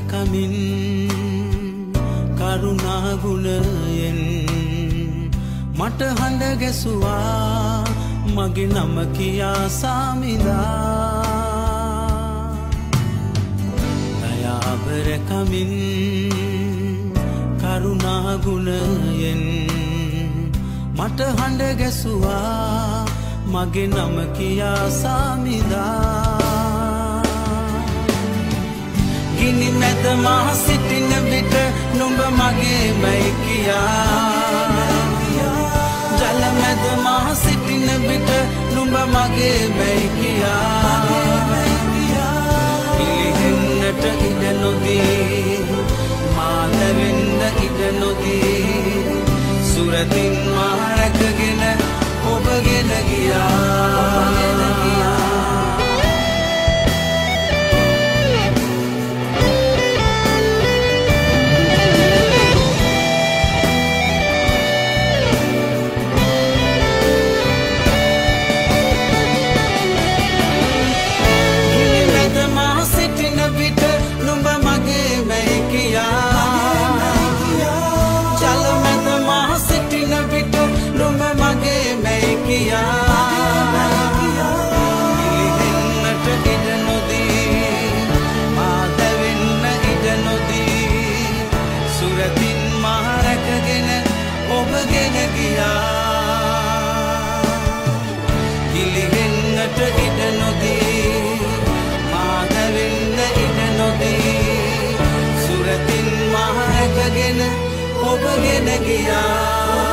කමින් කරුණා ගුණයෙන් මට හඬ ගැසුවා මගේ නම කියා සාමිදා දයාබර කමින් කරුණා ගුණයෙන් මට හඬ ගැසුවා මගේ නම කියා සාමිදා ගිනි මැද මා සිටින විට නුඹ මගේ මයි කියා ජල මැද මා සිටින විට නුඹ මගේ මයි කියා පිළිහෙන්නට ඉඩ නොදී මා දැවෙන්න ඉඩ නොදී සුරතින් මා රැකගෙන ඔබගෙන ගියා පිළිහෙන්නට ඉඩ නොදී මා දැවෙන්න ඉඩ නොදී සුරතින් මා රැකගෙන ඔබගෙන ගියා